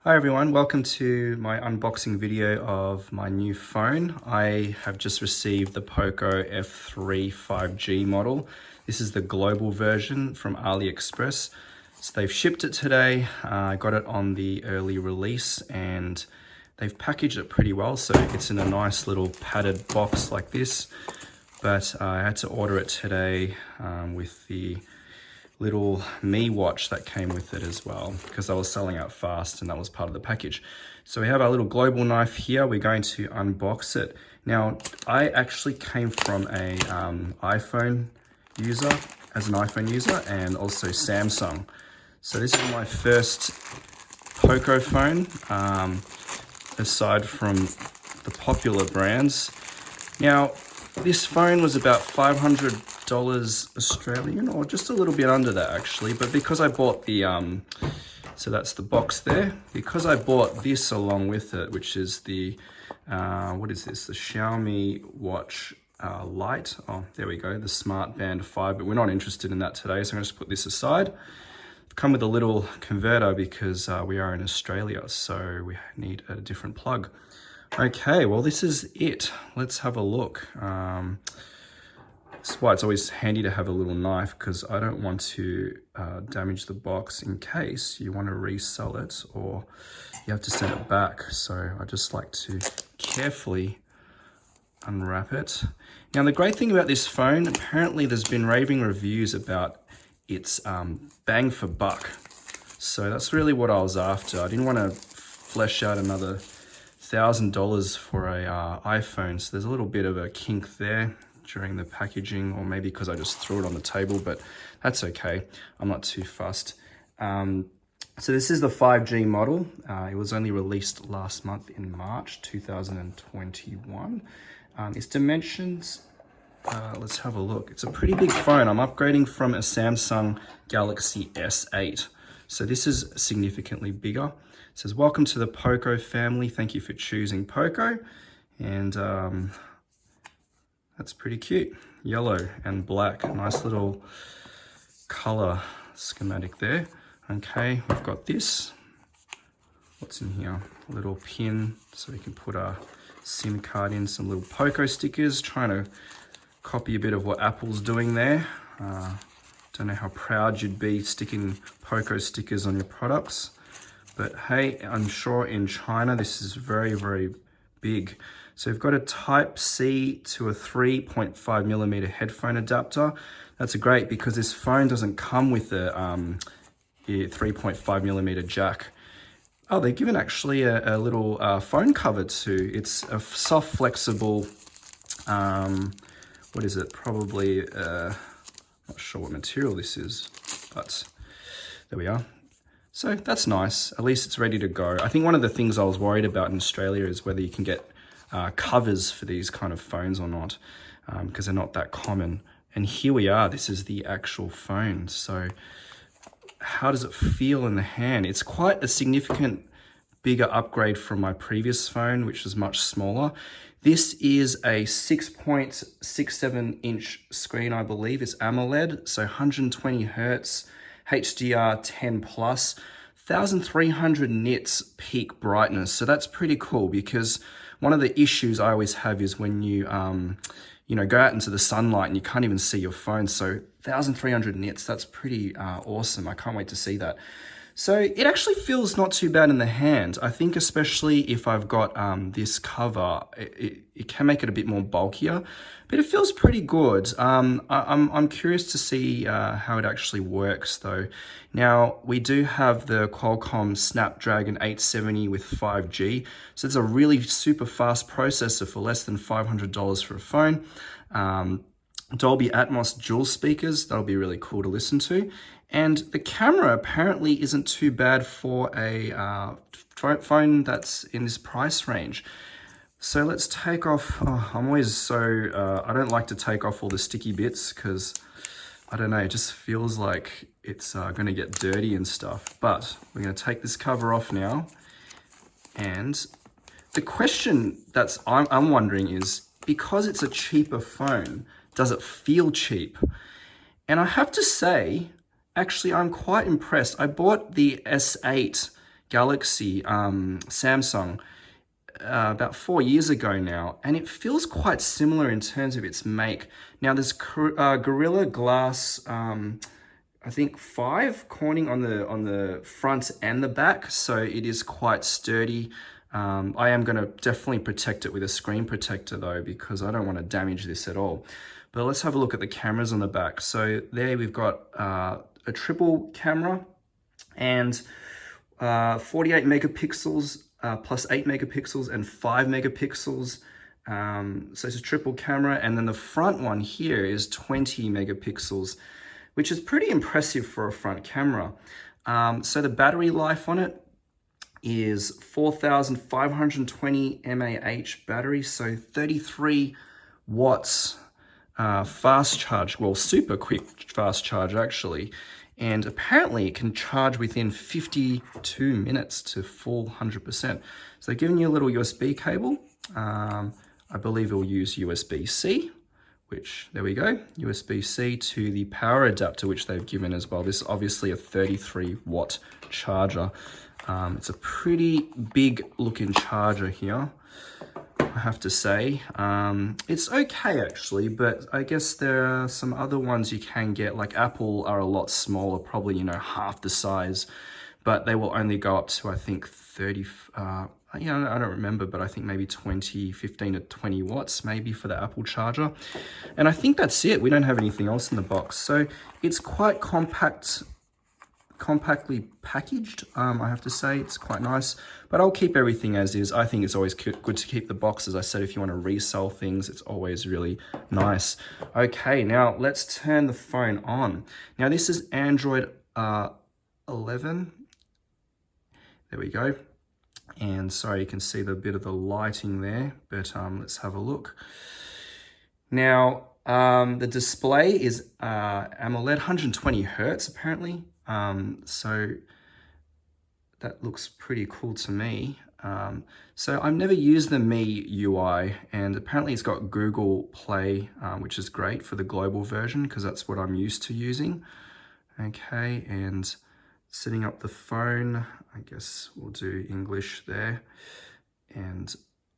Hi everyone, welcome to my unboxing video of my new phone. I have just received the Poco F3 5G model. This is the global version from AliExpress. So they've shipped it today. I got it on the early release and they've packaged it pretty well. So it's in a nice little padded box like this. But I had to order it today with the little Miui watch that came with it as well, because I was selling out fast and that was part of the package. So we have our little global knife here. We're going to unbox it. Now, I actually came from a iPhone user, and also Samsung. So this is my first Poco phone, aside from the popular brands. Now, this phone was about $500 Australian, or just a little bit under that actually, but because I bought the so that's the box there, because I bought this along with it, which is the what is this, the Xiaomi watch Lite. Oh, there we go, the Smart Band 5, but we're not interested in that today, so I'm going to just put this aside. I've come with a little converter because we are in Australia, so we need a different plug. Okay, well, this is it. Let's have a look. That's why it's always handy to have a little knife, because I don't want to damage the box in case you want to resell it or you have to send it back. So I just like to carefully unwrap it. Now, the great thing about this phone, apparently there's been raving reviews about its bang for buck. So that's really what I was after. I didn't want to flesh out another $1,000 for a iPhone, so there's a little bit of a kink there during the packaging, or maybe because I just threw it on the table, but that's okay. I'm not too fussed. So this is the 5G model. It was only released last month in March 2021. Its dimensions, let's have a look. It's a pretty big phone. I'm upgrading from a Samsung Galaxy S8. So this is significantly bigger. It says, welcome to the Poco family. Thank you for choosing Poco. And that's pretty cute. Yellow and black. Nice little color schematic there. Okay, we've got this. What's in here? A little pin so we can put our SIM card in. Some little Poco stickers. Trying to copy a bit of what Apple's doing there. Don't know how proud you'd be sticking Poco stickers on your products. But hey, I'm sure in China, this is very, very big. So we've got a Type-C to a 3.5mm headphone adapter. That's great because this phone doesn't come with a 3.5mm jack. Oh, they're given actually a little phone cover too. It's a soft, flexible, what is it? Probably, not sure what material this is, but there we are. So that's nice. At least it's ready to go. I think one of the things I was worried about in Australia is whether you can get covers for these kind of phones or not, because they're not that common. And here we are. This is the actual phone. So how does it feel in the hand? It's quite a significant bigger upgrade from my previous phone, which was much smaller. This is a 6.67 inch screen, I believe. It's AMOLED, so 120 hertz. HDR 10 plus, 1300 nits peak brightness. So that's pretty cool, because one of the issues I always have is when you, go out into the sunlight and you can't even see your phone. So 1300 nits, that's pretty awesome. I can't wait to see that. So it actually feels not too bad in the hand. I think especially if I've got this cover, it can make it a bit more bulkier, but it feels pretty good. I'm curious to see how it actually works though. Now, we do have the Qualcomm Snapdragon 870 with 5G. So it's a really super fast processor for less than $500 for a phone. Dolby Atmos dual speakers, that'll be really cool to listen to. And the camera apparently isn't too bad for a phone that's in this price range. So let's take off, I'm always so, I don't like to take off all the sticky bits because, I don't know, it just feels like it's gonna get dirty and stuff. But we're gonna take this cover off now. And the question that's I'm wondering is, because it's a cheaper phone, does it feel cheap? And I have to say, actually, I'm quite impressed. I bought the S8 Galaxy, Samsung, about 4 years ago now, and it feels quite similar in terms of its make. Now there's Gorilla Glass, I think 5 Corning on the front and the back, so it is quite sturdy. I am going to definitely protect it with a screen protector though, because I don't want to damage this at all. But let's have a look at the cameras on the back. So there we've got a triple camera and 48 megapixels plus 8 megapixels and 5 megapixels. So it's a triple camera, and then the front one here is 20 megapixels, which is pretty impressive for a front camera. So the battery life on it is 4,520 mAh battery, so 33 watts fast charge, well, super quick fast charge actually. And apparently it can charge within 52 minutes to full 100%. So they're giving you a little USB cable. I believe it'll use USB-C, which, there we go, USB-C to the power adapter, which they've given as well. This is obviously a 33 watt charger. It's a pretty big looking charger here, I have to say. It's okay actually, but I guess there are some other ones you can get, like Apple are a lot smaller, probably, you know, half the size, but they will only go up to, I think, 30, you know, I don't remember, but I think maybe 15 to 20 watts maybe for the Apple charger. And I think that's it. We don't have anything else in the box. So it's quite compactly packaged. I have to say it's quite nice, but I'll keep everything as is. I think it's always good to keep the box. As I said, if you want to resell things, it's always really nice. Okay, now let's turn the phone on. Now this is Android 11. There we go. And sorry, you can see the bit of the lighting there, but let's have a look. Now, the display is AMOLED 120 hertz apparently. So that looks pretty cool to me. So I've never used the Miui, and apparently it's got Google Play, which is great for the global version because that's what I'm used to using. Okay, and setting up the phone, I guess we'll do English there. And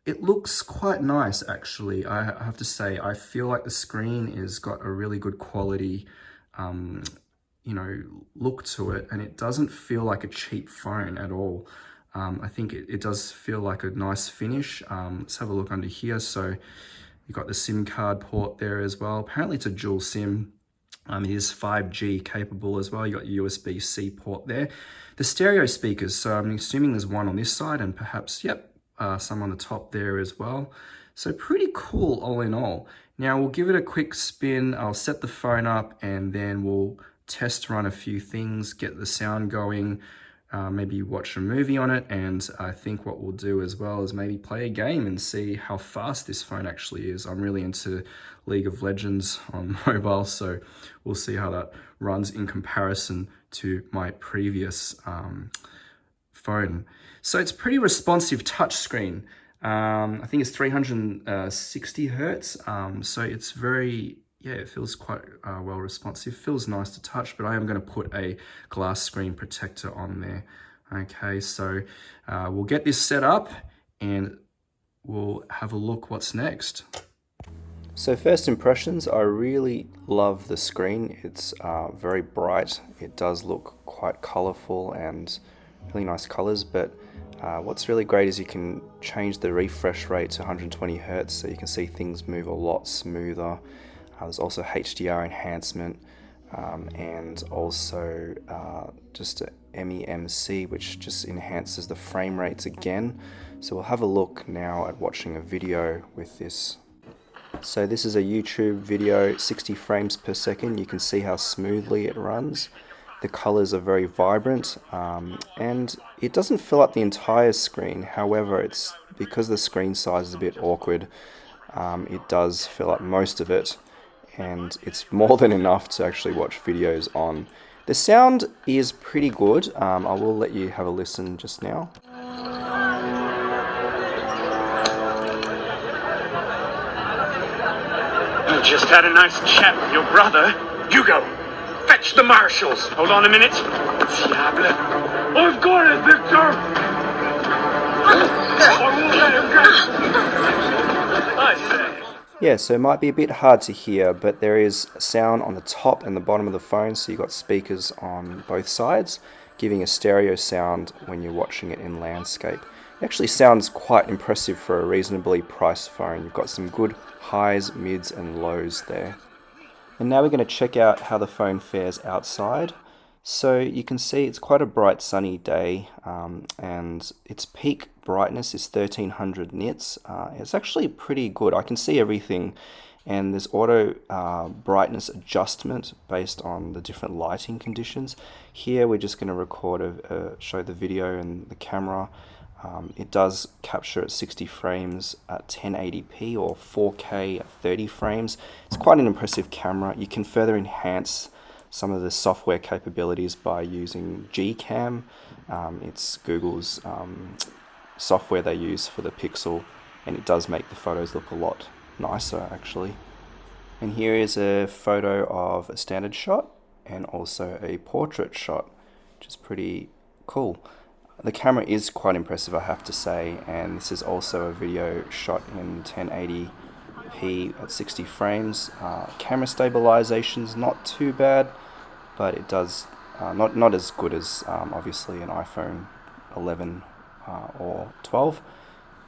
it looks quite nice actually. I have to say, I feel like the screen has got a really good quality you know, look to it, and it doesn't feel like a cheap phone at all. I think it does feel like a nice finish. Let's have a look under here. So you've got the SIM card port there as well. Apparently it's a dual SIM. It is 5G capable as well. You got USB-C port there. The stereo speakers, so I'm assuming there's one on this side and perhaps, yep, some on the top there as well. So pretty cool all in all. Now we'll give it a quick spin. I'll set the phone up and then we'll test run a few things, get the sound going, maybe watch a movie on it, and I think what we'll do as well is maybe play a game and see how fast this phone actually is. I'm really into League of Legends on mobile, so we'll see how that runs in comparison to my previous phone. So it's pretty responsive touchscreen. I think it's 360 hertz, so it's very, yeah, it feels quite well responsive. Feels nice to touch, but I am going to put a glass screen protector on there. Okay, so we'll get this set up and we'll have a look what's next. So first impressions, I really love the screen. It's very bright. It does look quite colorful and really nice colors, but what's really great is you can change the refresh rate to 120 hertz, so you can see things move a lot smoother. There's also HDR enhancement, and also just a MEMC, which just enhances the frame rates again. So we'll have a look now at watching a video with this. So this is a YouTube video, 60 frames per second. You can see how smoothly it runs. The colors are very vibrant, and it doesn't fill up the entire screen. However, it's because the screen size is a bit awkward, it does fill up most of it, and it's more than enough to actually watch videos on. The sound is pretty good. I will let you have a listen just now. You just had a nice chat with your brother. You go. Fetch the marshals. Hold on a minute. Diable. I've got it, Victor. I won't let him go. I say. Yeah, so it might be a bit hard to hear, but there is sound on the top and the bottom of the phone, so you've got speakers on both sides, giving a stereo sound when you're watching it in landscape. It actually sounds quite impressive for a reasonably priced phone. You've got some good highs, mids and lows there. And now we're going to check out how the phone fares outside. So you can see it's quite a bright sunny day, and its peak brightness is 1300 nits. It's actually pretty good. I can see everything, and there's auto brightness adjustment based on the different lighting conditions. Here we're just going to record show the video and the camera. It does capture at 60 frames at 1080p or 4K at 30 frames. It's quite an impressive camera. You can further enhance some of the software capabilities by using Gcam. It's Google's software they use for the Pixel, and it does make the photos look a lot nicer actually. And here is a photo of a standard shot and also a portrait shot, which is pretty cool. The camera is quite impressive, I have to say, and this is also a video shot in 1080p at 60 frames. Camera stabilization's not too bad, but it does not as good as obviously an iPhone 11 or 12,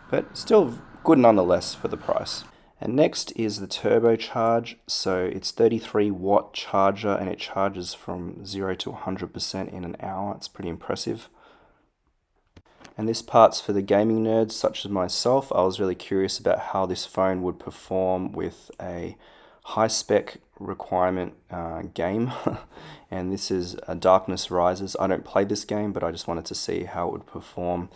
but still good nonetheless for the price. And next is the turbocharge. So it's 33-watt charger, and it charges from 0 to 100% in an hour. It's pretty impressive. And this part's for the gaming nerds such as myself. I was really curious about how this phone would perform with a high-spec requirement game. And this is Darkness Rises. I don't play this game, but I just wanted to see how it would perform.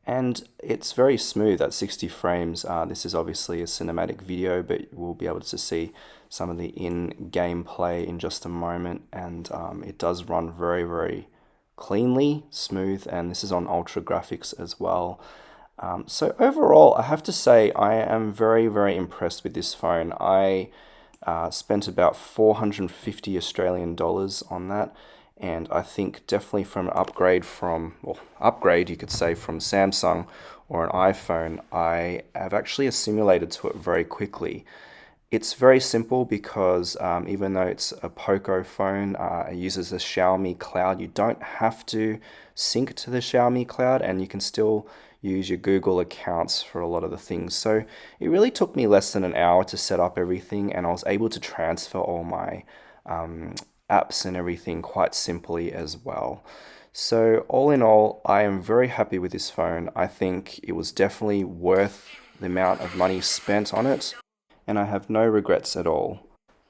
And it's very smooth at 60 frames. This is obviously a cinematic video, but we'll be able to see some of the in-game play in just a moment. And it does run very, very cleanly, smooth, and this is on ultra graphics as well. So overall, I have to say I am very, very impressed with this phone. I spent about 450 Australian dollars on that, and I think definitely from an upgrade you could say, from Samsung or an iPhone, I have actually assimilated to it very quickly. It's very simple because even though it's a Poco phone, it uses the Xiaomi cloud. You don't have to sync to the Xiaomi cloud, and you can still use your Google accounts for a lot of the things. So it really took me less than an hour to set up everything, and I was able to transfer all my apps and everything quite simply as well. So all in all, I am very happy with this phone. I think it was definitely worth the amount of money spent on it, and I have no regrets at all.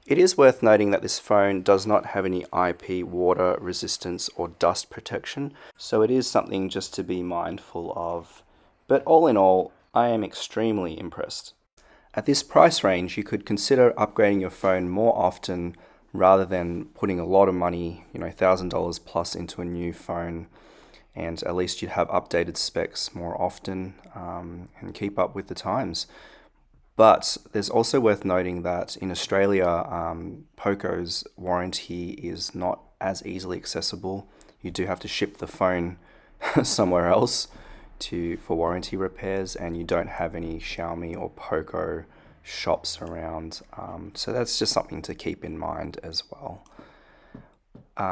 It is worth noting that this phone does not have any IP water resistance or dust protection, so it is something just to be mindful of. But all in all, I am extremely impressed. At this price range, you could consider upgrading your phone more often rather than putting a lot of money, $1,000 plus into a new phone, and at least you'd have updated specs more often and keep up with the times. But there's also worth noting that in Australia, Poco's warranty is not as easily accessible. You do have to ship the phone somewhere else for warranty repairs, and you don't have any Xiaomi or Poco shops around. So that's just something to keep in mind as well.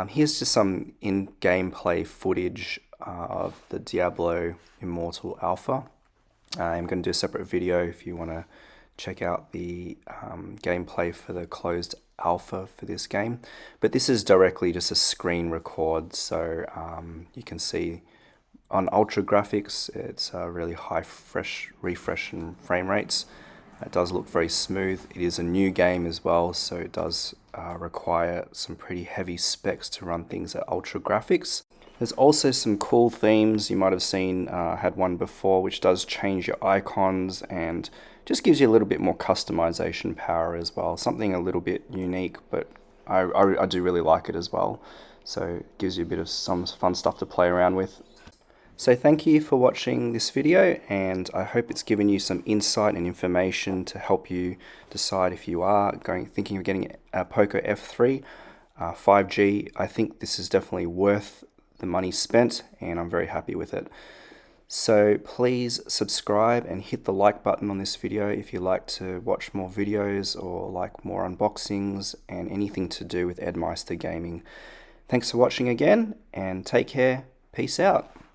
Here's just some in-game play footage of the Diablo Immortal Alpha. I'm going to do a separate video if you want to check out the gameplay for the closed alpha for this game. But this is directly just a screen record, so you can see on ultra graphics, it's really high refresh and frame rates. It does look very smooth. It is a new game as well, so it does require some pretty heavy specs to run things at ultra graphics. There's also some cool themes. You might have seen, had one before, which does change your icons and just gives you a little bit more customization power as well. Something a little bit unique, but I do really like it as well. So it gives you a bit of some fun stuff to play around with. So thank you for watching this video, and I hope it's given you some insight and information to help you decide if you are thinking of getting a Poco F3. 5G. I think this is definitely worth the money spent, and I'm very happy with it. So please subscribe and hit the like button on this video if you like to watch more videos or like more unboxings and anything to do with Edmeister gaming. Thanks for watching again, and take care. Peace out.